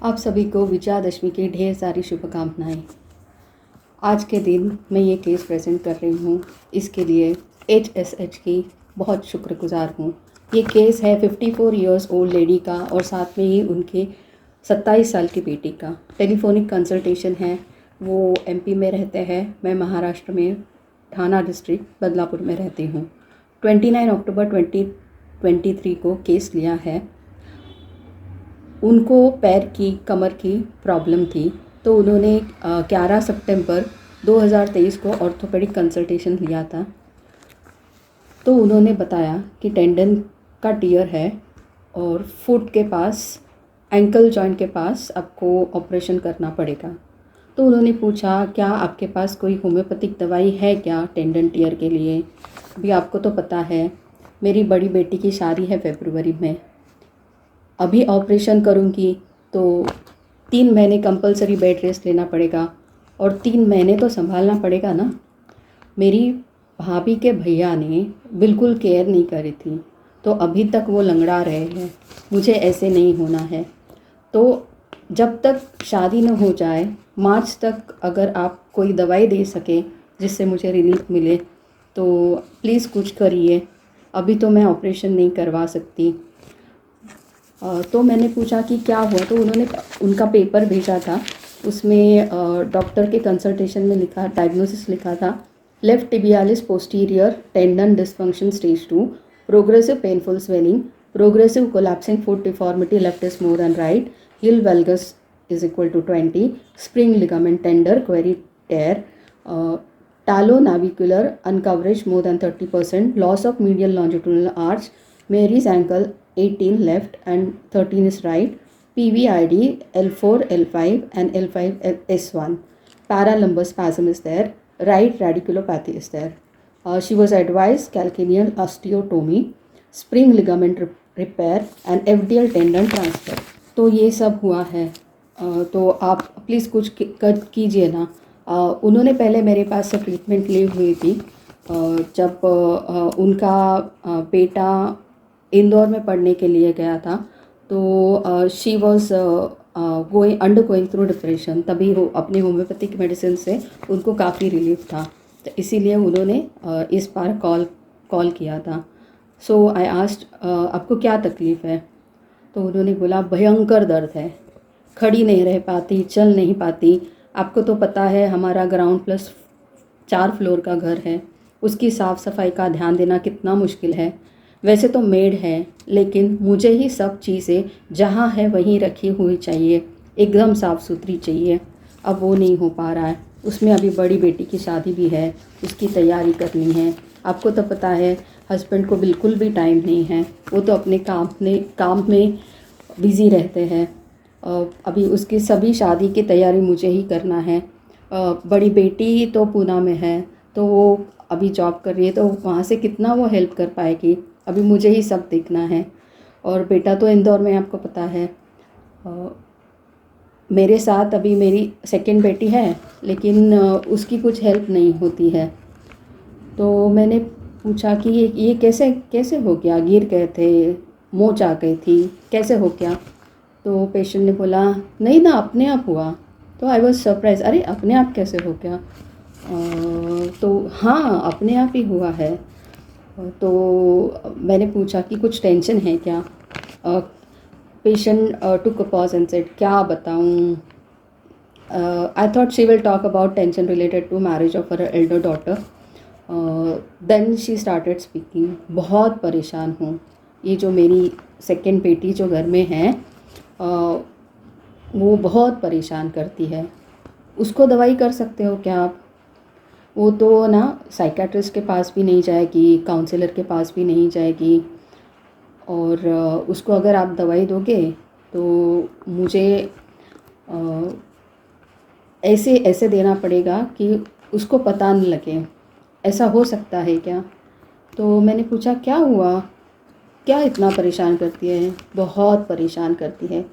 आप सभी को विजयादशमी की ढेर सारी शुभकामनाएं। आज के दिन मैं ये केस प्रेजेंट कर रही हूँ, इसके लिए HSH की बहुत शुक्रगुजार हूँ। ये केस है 54 इयर्स ओल्ड लेडी का और साथ में ही उनके 27 साल की बेटी का। टेलीफोनिक कंसल्टेशन है। वो MP में रहते हैं, मैं महाराष्ट्र में ठाना डिस्ट्रिक्ट बदलापुर में रहती हूँ। 29 अक्टूबर 2023 को केस लिया है। उनको पैर की कमर की प्रॉब्लम थी, तो उन्होंने 11 सितंबर 2023 को ऑर्थोपेडिक कंसल्टेशन लिया था। तो उन्होंने बताया कि टेंडन का टियर है और फुट के पास, एंकल जॉइंट के पास आपको ऑपरेशन करना पड़ेगा। तो उन्होंने पूछा, क्या आपके पास कोई होम्योपैथिक दवाई है क्या टेंडन टियर के लिए? अभी आपको तो पता है मेरी बड़ी बेटी की शादी है फरवरी में। अभी ऑपरेशन करूँगी तो 3 महीने कंपलसरी बेड रेस्ट लेना पड़ेगा और 3 महीने तो संभालना पड़ेगा ना। मेरी भाभी के भैया ने बिल्कुल केयर नहीं करी थी, तो अभी तक वो लंगड़ा रहे हैं। मुझे ऐसे नहीं होना है। तो जब तक शादी न हो जाए, मार्च तक अगर आप कोई दवाई दे सके जिससे मुझे रिलीफ मिले तो प्लीज़ कुछ करिए। अभी तो मैं ऑपरेशन नहीं करवा सकती। तो मैंने पूछा कि क्या हुआ, तो उन्होंने उनका पेपर भेजा था। उसमें डॉक्टर के कंसल्टेशन में लिखा, डायग्नोसिस लिखा था, left tibialis posterior tendon dysfunction stage 2, progressive painful swelling, progressive collapsing foot deformity left is more than right, heel valgus is equal to 20, spring ligament tender, query tear, talonavicular uncoverage more than 30%, loss of medial longitudinal arch, Mary's ankle 18 left and 13 is right, PVID L4, L5 and L5 S1, paralumbar spasm is there, right radiculopathy is there. She was advised calcaneal osteotomy, spring ligament repair and FDL tendon transfer. तो ये सब हुआ है। तो आप please कुछ कीजिए ना। उन्होंने पहले मेरे पास से ट्रीटमेंट ली हुई थी। जब उनका बेटा इंदौर में पढ़ने के लिए गया था, तो she was going through depression. तभी वो अपने होम्योपैथिक मेडिसिन से उनको काफ़ी रिलीफ था, तो इसीलिए उन्होंने इस बार कॉल किया था। सो आई आस्क्ड, आपको क्या तकलीफ़ है? तो उन्होंने बोला, भयंकर दर्द है, खड़ी नहीं रह पाती, चल नहीं पाती। आपको तो पता है हमारा ग्राउंड प्लस 4 फ्लोर का घर है, उसकी साफ़ सफाई का ध्यान देना कितना मुश्किल है। वैसे तो मेड है, लेकिन मुझे ही सब चीज़ें जहाँ है वहीं रखी हुई चाहिए, एकदम साफ़ सुथरी चाहिए। अब वो नहीं हो पा रहा है। उसमें अभी बड़ी बेटी की शादी भी है, उसकी तैयारी करनी है। आपको तो पता है हस्बैंड को बिल्कुल भी टाइम नहीं है, वो तो अपने काम में बिज़ी रहते हैं। अभी उसकी सभी शादी की तैयारी मुझे ही करना है। बड़ी बेटी तो पूना में है, तो वो अभी जॉब कर रही है, तो वहाँ से कितना वो हेल्प कर पाएगी। अभी मुझे ही सब देखना है। और बेटा तो इंदौर में, आपको पता है। मेरे साथ अभी मेरी सेकंड बेटी है, लेकिन उसकी कुछ हेल्प नहीं होती है। तो मैंने पूछा कि ये कैसे हो गया? गिर गए थे, मोच आ गई थी, कैसे हो गया? तो पेशेंट ने बोला, नहीं ना, अपने आप हुआ। तो आई वॉज सरप्राइज, अरे अपने आप कैसे हो गया? तो हाँ, अपने आप ही हुआ है। तो मैंने पूछा कि कुछ टेंशन है क्या? Patient took a pause and said, क्या बताऊँ? I thought she will talk about tension related to marriage of her elder daughter. Then she started speaking. बहुत परेशान हूँ। ये जो मेरी सेकंड बेटी जो घर में है, वो बहुत परेशान करती है। उसको दवाई कर सकते हो क्या आप? वो तो ना साइकेट्रिस्ट के पास भी नहीं जाएगी, काउंसलर के पास भी नहीं जाएगी, और उसको अगर आप दवाई दोगे तो मुझे ऐसे देना पड़ेगा कि उसको पता न लगे। ऐसा हो सकता है क्या? तो मैंने पूछा, क्या हुआ, क्या इतना परेशान करती है? बहुत परेशान करती है,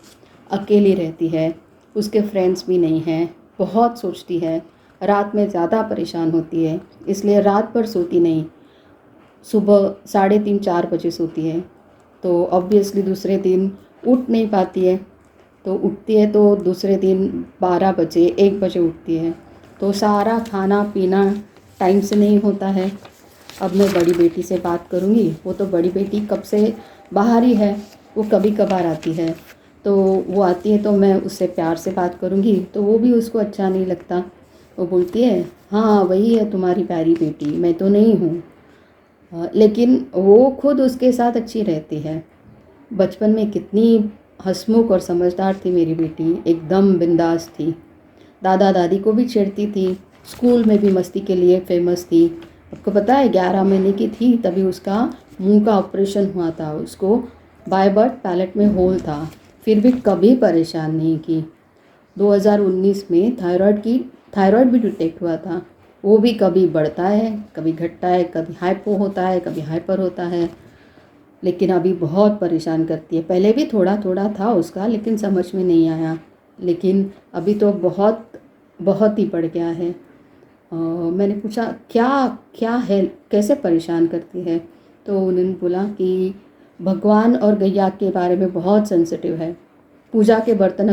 अकेली रहती है, उसके फ्रेंड्स भी नहीं हैं, बहुत सोचती है, रात में ज़्यादा परेशान होती है, इसलिए रात भर सोती नहीं, सुबह 3:30-4 बजे सोती है। तो ऑब्वियसली दूसरे दिन उठ नहीं पाती है। तो उठती है तो दूसरे दिन 12 बजे 1 बजे उठती है, तो सारा खाना पीना टाइम से नहीं होता है। अब मैं बड़ी बेटी से बात करूँगी, वो तो बड़ी बेटी कब से बाहर ही है, वो कभी कभार आती है, तो वो आती है तो मैं उससे प्यार से बात करूँगी तो वो भी उसको अच्छा नहीं लगता। वो बोलती है हाँ वही है तुम्हारी प्यारी बेटी, मैं तो नहीं हूँ। लेकिन वो खुद उसके साथ अच्छी रहती है। बचपन में कितनी हंसमुख और समझदार थी मेरी बेटी, एकदम बिंदास थी। दादा दादी को भी छेड़ती थी, स्कूल में भी मस्ती के लिए फेमस थी। आपको पता है 11 महीने की थी तभी उसका मुंह का ऑपरेशन हुआ था, उसको बाय बर्थ पैलेट में होल था, फिर भी कभी परेशान नहीं की। 2019 में थायराइड भी डिटेक्ट हुआ था, वो भी कभी बढ़ता है कभी घटता है, कभी हाइपो होता है कभी हाइपर होता है, लेकिन अभी बहुत परेशान करती है। पहले भी थोड़ा थोड़ा था उसका लेकिन समझ में नहीं आया, लेकिन अभी तो बहुत बहुत ही बढ़ गया है। मैंने पूछा क्या क्या है, कैसे परेशान करती है, तो उन्होंने बोला कि भगवान और गैया के बारे में बहुत सेंसिटिव है। पूजा के बर्तन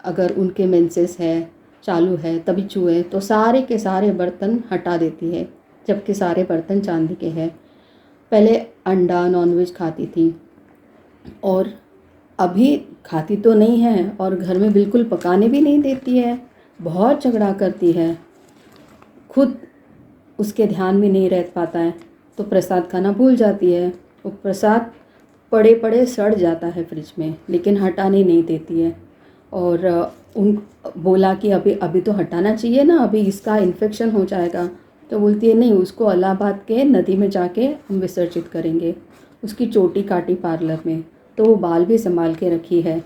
अगर उनके मेंसेस है चालू है तभी छुए तो सारे के सारे बर्तन हटा देती है, जबकि सारे बर्तन चांदी के हैं। पहले अंडा नॉनवेज खाती थी और अभी खाती तो नहीं है, और घर में बिल्कुल पकाने भी नहीं देती है, बहुत झगड़ा करती है, खुद उसके उसके ध्यान में नहीं रह पाता है तो प्रसाद खाना भूल जाती है। वो प्रसाद पड़े पड़े सड़ जाता है फ्रिज में, लेकिन हटाने नहीं देती है। और उन बोला कि अभी अभी तो हटाना चाहिए ना, अभी इसका इन्फेक्शन हो जाएगा, तो बोलती है नहीं, उसको इलाहाबाद के नदी में जाके हम विसर्जित करेंगे। उसकी चोटी काटी पार्लर में, तो वो बाल भी संभाल के रखी है।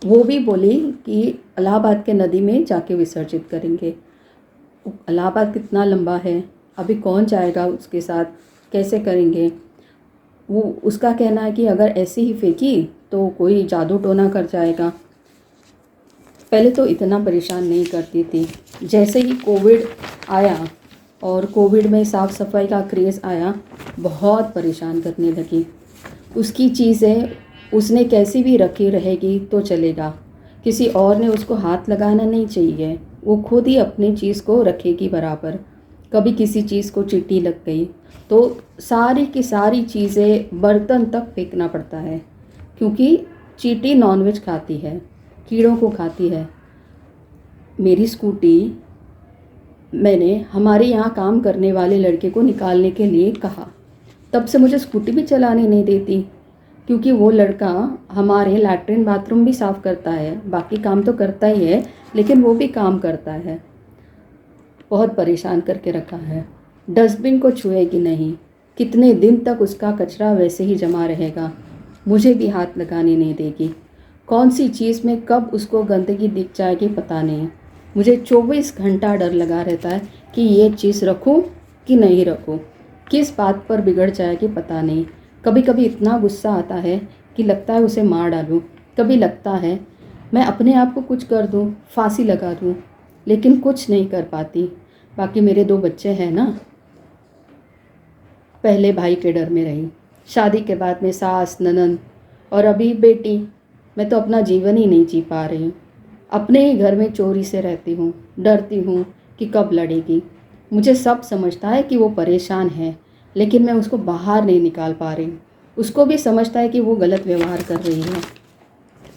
वो भी बोली कि इलाहाबाद के नदी में जाके विसर्जित करेंगे। इलाहाबाद कितना लंबा है, अभी कौन जाएगा उसके साथ, कैसे करेंगे। वो उसका कहना है कि अगर ऐसे ही फेंकी तो कोई जादू टोना कर जाएगा। पहले तो इतना परेशान नहीं करती थी, जैसे ही कोविड आया और कोविड में साफ़ सफाई का क्रेज़ आया, बहुत परेशान करने लगी। उसकी चीज़ें उसने कैसी भी रखी रहेगी तो चलेगा, किसी और ने उसको हाथ लगाना नहीं चाहिए, वो खुद ही अपनी चीज़ को रखेगी बराबर। कभी किसी चीज़ को चींटी लग गई तो सारी की सारी चीज़ें बर्तन तक फेंकना पड़ता है, क्योंकि चींटी नॉनवेज खाती है, कीड़ों को खाती है। मेरी स्कूटी मैंने हमारे यहाँ काम करने वाले लड़के को निकालने के लिए कहा, तब से मुझे स्कूटी भी चलाने नहीं देती, क्योंकि वो लड़का हमारे लैट्रिन बाथरूम भी साफ़ करता है, बाकी काम तो करता ही है लेकिन वो भी काम करता है। बहुत परेशान करके रखा है। डस्टबिन को छुएगी नहीं, कितने दिन तक उसका कचरा वैसे ही जमा रहेगा, मुझे भी हाथ लगाने नहीं देगी। कौन सी चीज़ में कब उसको गंदगी दिख जाएगी पता नहीं। मुझे 24 घंटा डर लगा रहता है कि ये चीज़ रखूं कि नहीं रखूं, किस बात पर बिगड़ जाएगी पता नहीं। कभी कभी इतना गुस्सा आता है कि लगता है उसे मार डालूं, कभी लगता है मैं अपने आप को कुछ कर दूं, फांसी लगा दूं, लेकिन कुछ नहीं कर पाती। बाकी मेरे 2 बच्चे हैं ना, पहले भाई के डर में रही, शादी के बाद में सास ननद और अभी बेटी। मैं तो अपना जीवन ही नहीं जी पा रही हूँ। अपने ही घर में चोरी से रहती हूँ, डरती हूँ कि कब लड़ेगी। मुझे सब समझता है कि वो परेशान है, लेकिन मैं उसको बाहर नहीं निकाल पा रही हूँ। उसको भी समझता है कि वो गलत व्यवहार कर रही है,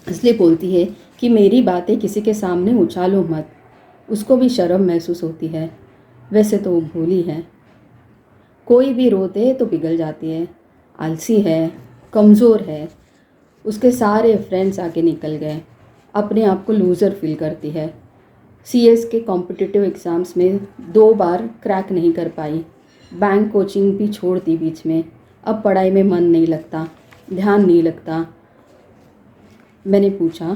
इसलिए बोलती है कि मेरी बातें किसी के सामने उछालो मत। उसको भी शर्म महसूस होती है। वैसे तो वो भोली है, कोई भी रो दे तो पिघल जाती है, आलसी है, कमज़ोर है। उसके सारे फ्रेंड्स आगे निकल गए, अपने आप को लूज़र फील करती है। सीएस के कॉम्पिटिटिव एग्ज़ाम्स में 2 बार क्रैक नहीं कर पाई, बैंक कोचिंग भी छोड़ दी बीच में। अब पढ़ाई में मन नहीं लगता, ध्यान नहीं लगता। मैंने पूछा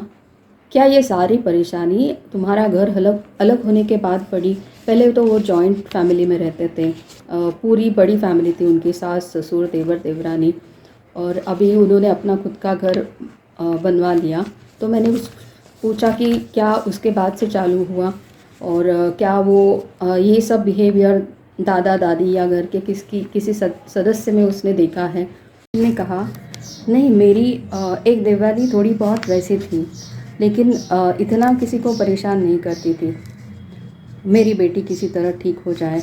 क्या ये सारी परेशानी तुम्हारा घर अलग अलग होने के बाद पड़ी? पहले तो वो जॉइंट फैमिली में रहते थे, पूरी बड़ी फैमिली थी उनकी, सास ससुर देवर देवरानी, और अभी उन्होंने अपना खुद का घर बनवा लिया। तो मैंने पूछा कि क्या उसके बाद से चालू हुआ, और क्या वो ये सब बिहेवियर दादा दादी या घर के किसी सदस्य में उसने देखा है। उन्होंने कहा नहीं, मेरी एक देवरानी थोड़ी बहुत वैसी थी, लेकिन इतना किसी को परेशान नहीं करती थी। मेरी बेटी किसी तरह ठीक हो जाए,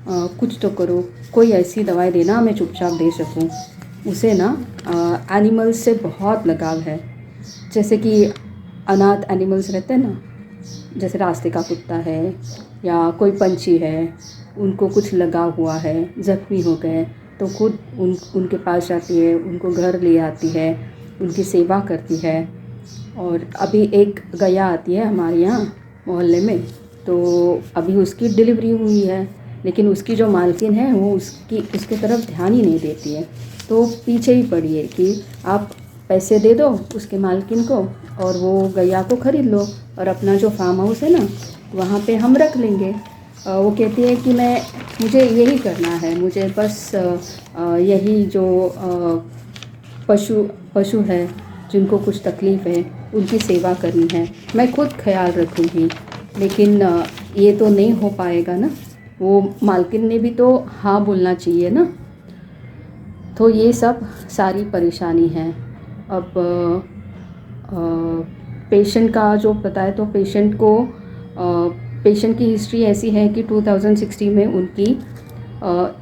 कुछ तो करो, कोई ऐसी दवाई देना मैं चुपचाप दे सकूं। उसे ना एनिमल्स से बहुत लगाव है। जैसे कि अनाथ एनिमल्स रहते हैं ना, जैसे रास्ते का कुत्ता है या कोई पंछी है, उनको कुछ लगा हुआ है, ज़ख्मी हो गए, तो खुद उनके पास जाती है, उनको घर ले आती है, उनकी सेवा करती है। और अभी एक गैया आती है हमारे यहाँ मोहल्ले में, तो अभी उसकी डिलीवरी हुई है, लेकिन उसकी जो मालकिन है वो उसके तरफ ध्यान ही नहीं देती है। तो पीछे ही पड़ी है कि आप पैसे दे दो उसके मालकिन को और वो गैया को ख़रीद लो, और अपना जो फार्म हाउस है ना वहाँ पे हम रख लेंगे। वो कहती है कि मुझे यही करना है, मुझे बस यही जो पशु है जिनको कुछ तकलीफ़ है उनकी सेवा करनी है, मैं खुद ख्याल रखूँगी। लेकिन ये तो नहीं हो पाएगा ना, वो मालकिन ने भी तो हाँ बोलना चाहिए ना। तो ये सब सारी परेशानी है। अब पेशेंट का जो बताए तो पेशेंट की हिस्ट्री ऐसी है कि 2016 में उनकी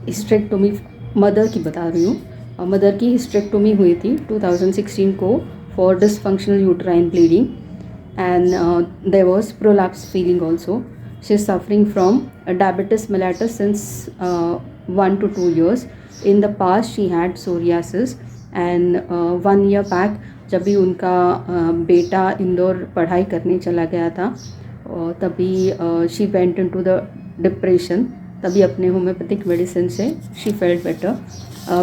हिस्ट्रेक्टोमी, मदर की बता रही हूँ, मदर की हिस्ट्रेक्टोमी हुई थी 2016 को for dysfunctional uterine bleeding, and there was prolapse feeling also. She is suffering from diabetes mellitus since 1 to 2 years. In the past she had psoriasis, and 1 year back जब भी उनका बेटा इंदौर पढ़ाई करने चला गया था, तभी she went into the depression. तभी अपने होम्योपैथिक मेडिसिन से she felt better.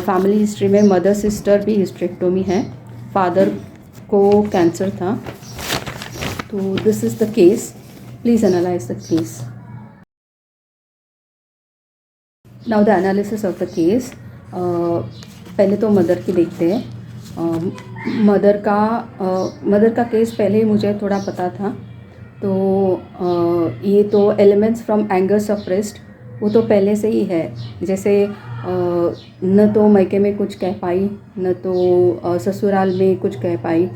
Family history में मदर सिस्टर भी हिस्ट्रेक्टोमी है, फादर को कैंसर था। So this is the case. Please analyze the case. Now the analysis of the case. पहले तो मदर की देखते हैं। मदर का केस पहले ही मुझे थोड़ा पता था। तो ये तो एलिमेंट्स फ्रॉम एंगर सप्रेस्ड, वो तो पहले से ही है। जैसे न तो मायके में कुछ कह पाई, न तो ससुराल में कुछ कह पाई।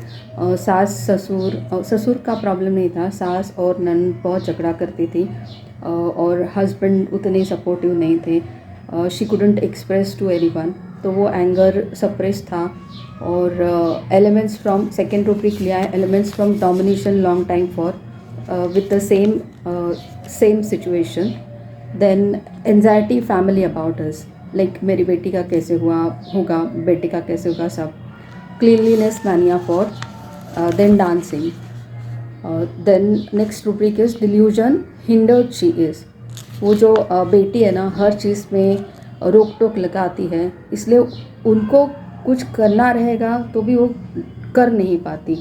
ससुर का प्रॉब्लम नहीं था, सास और ननद बहुत झगड़ा करती थी, और हस्बैंड उतने सपोर्टिव नहीं थे। She couldn't express to anyone, तो वो एंगर सप्रेस था। और एलिमेंट्स फ्रॉम सेकेंड रूब्रिक लिया है, elements from domination long time for with the same situation. Then anxiety family about us, like मेरी बेटी का कैसे होगा, बेटे का कैसे होगा, सब। Cleanliness mania for, then dancing. Then next rubric is delusion hindered she is. वो जो बेटी है ना, हर चीज़ में रोक टोक लगाती है, इसलिए उनको कुछ करना रहेगा तो भी वो कर नहीं पाती,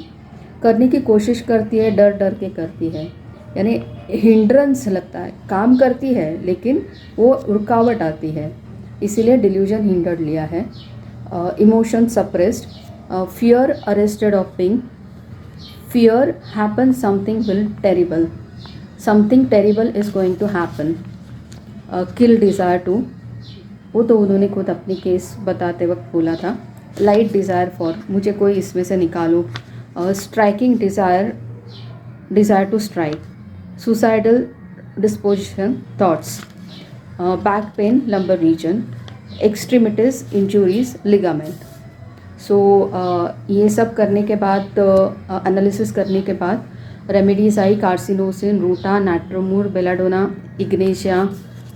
करने की कोशिश करती है, डर डर के करती है, यानी हिंड्रेंस लगता है। काम करती है लेकिन वो रुकावट आती है, इसीलिए डिल्यूजन हिंडर्ड लिया है। Emotion suppressed, fear arrested of being, fear happen something terrible is going to happen. Kill desire to, वो तो उन्होंने खुद अपनी केस बताते वक्त बोला था। लाइट डिज़ायर फॉर, मुझे कोई इसमें से निकालो। Striking desire to strike. Suicidal disposition thoughts. Back pain lumbar region. Extremities injuries ligament. So ये सब करने के बाद, एनालिसिस करने के बाद रेमेडीज़ आई carcinosin, ruta, natrum mur, belladonna, ignatia,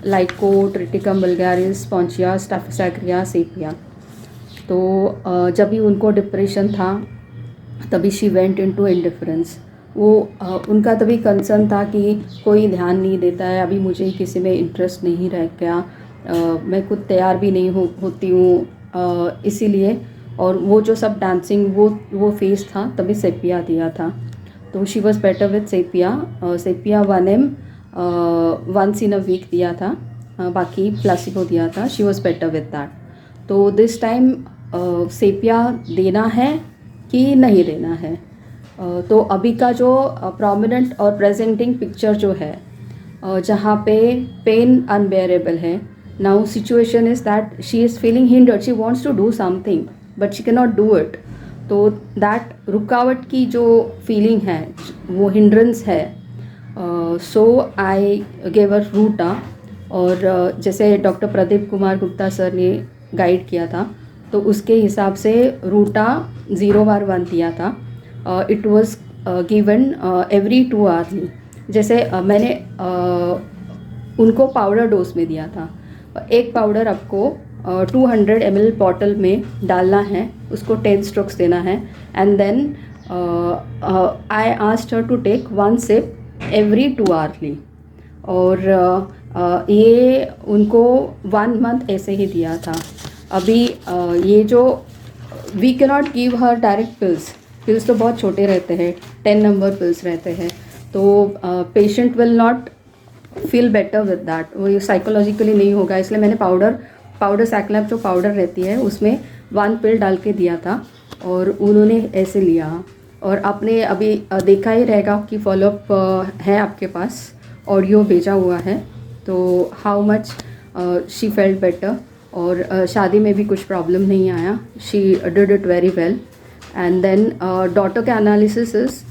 lyco, triticum vulgaris, spongia, staphysagria, sepia. तो जब भी उनको डिप्रेशन था तभी शी वेंट इनटू इंडिफरेंस। वो उनका तभी कंसर्न था कि कोई ध्यान नहीं देता है, अभी मुझे किसी में इंटरेस्ट नहीं रह गया, मैं खुद तैयार भी नहीं होती हूँ, इसीलिए। और वो जो सब डांसिंग वो फेस था, तभी सेपिया दिया था। तो she was better with Sepia 1 ml once in a week दिया था, बाकी प्लासिबो दिया था। She was better with that. तो दिस टाइम सेपिया देना है कि नहीं देना है। तो अभी का जो प्रोमिनेंट और प्रेजेंटिंग पिक्चर जो है, जहाँ पे पेन अनबेरेबल है, now situation is that she is feeling hindered, she wants to do something, but she can not do it. तो दैट रुकावट की जो फीलिंग है, वो हिंड्रेंस है. So I gave a Ruta. और जैसे डॉक्टर प्रदीप कुमार गुप्ता सर ने गाइड किया था, तो उसके हिसाब से रूटा 0/1 दिया था. It was given every 2 hourly. जैसे मैंने उनको पाउडर डोज में दिया था. एक पाउडर आपको 200 ml बॉटल में डालना है, उसको 10 स्ट्रोक्स देना है. And then I asked her to take 1 sip every 2 hourly. और ये उनको 1 मंथ ऐसे ही दिया था. अभी ये जो we can not give her direct pills तो बहुत छोटे रहते हैं, 10 नंबर पिल्स रहते हैं. तो patient will not feel better with that. वो ये साइकोलॉजिकली नहीं होगा, इसलिए मैंने पाउडर सैक्लैप जो पाउडर रहती है उसमें 1 पिल डाल के दिया था और उन्होंने ऐसे लिया. और आपने अभी देखा ही रहेगा कि फॉलोअप है आपके पास, ऑडियो भेजा हुआ है. तो how much she felt better. और शादी में भी कुछ प्रॉब्लम नहीं आया. She did it very well. And then daughter के analysis is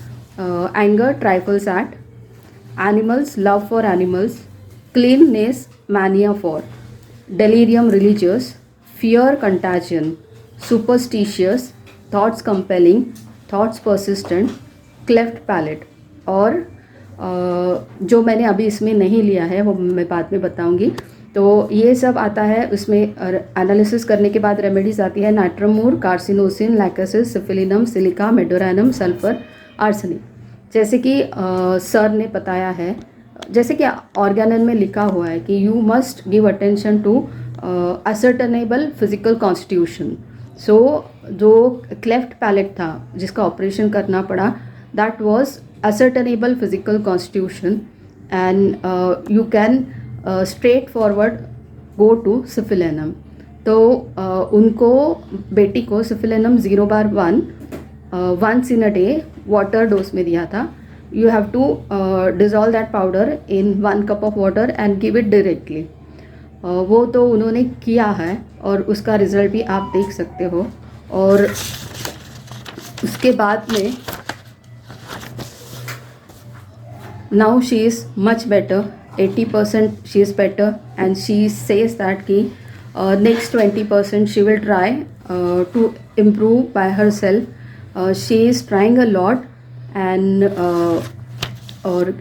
anger trifles at animals, love for animals, cleanness, mania for, delirium religious, fear contagion, superstitious, thoughts compelling, thoughts persistent, cleft palate. और जो मैंने अभी इसमें नहीं लिया है वो मैं बाद में बताऊंगी. तो ये सब आता है उसमें. एनालिसिस करने के बाद रेमेडीज आती है natrum mur, carcinosin, lachesis, syphilinum, silica, medorrhinum, sulphur, arsenic. जैसे कि सर ने बताया है, जैसे कि ऑर्गेनन में लिखा हुआ है कि you must give attention to ascertainable physical constitution. So जो क्लेफ्ट पैलेट था जिसका ऑपरेशन करना पड़ा, that was ascertainable physical constitution. And you can straight forward go to syphilinum. तो उनको बेटी को syphilinum 0/1 once in a day water dose में दिया था. You have to dissolve that powder in 1 cup of water and give it directly. वो तो उन्होंने किया है और उसका रिज़ल्ट भी आप देख सकते हो. और उसके बाद में now she is much better. 80% she is better. And she says that कि next 20% she will try to improve by her self. She is trying a lot. And और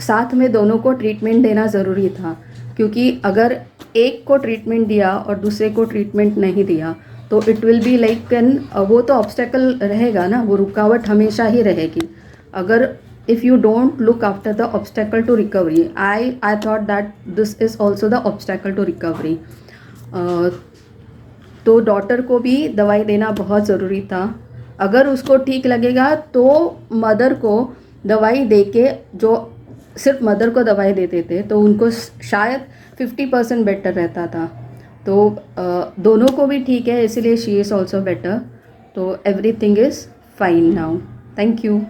साथ में दोनों को ट्रीटमेंट देना ज़रूरी था, क्योंकि अगर एक को ट्रीटमेंट दिया और दूसरे को ट्रीटमेंट नहीं दिया तो it will be like an, वो तो ऑब्स्टेकल रहेगा ना, वो रुकावट हमेशा ही रहेगी. अगर if you don't look after the obstacle to recovery, I thought that this is also the obstacle to recovery. तो डॉटर को भी दवाई देना बहुत ज़रूरी था. अगर उसको ठीक लगेगा तो मदर को दवाई दे के, जो सिर्फ मदर को दवाई देते थे तो उनको शायद 50% बेटर रहता था. तो दोनों को भी ठीक है, इसलिए शी इज़ ऑल्सो बेटर. तो everything is fine now. Thank you.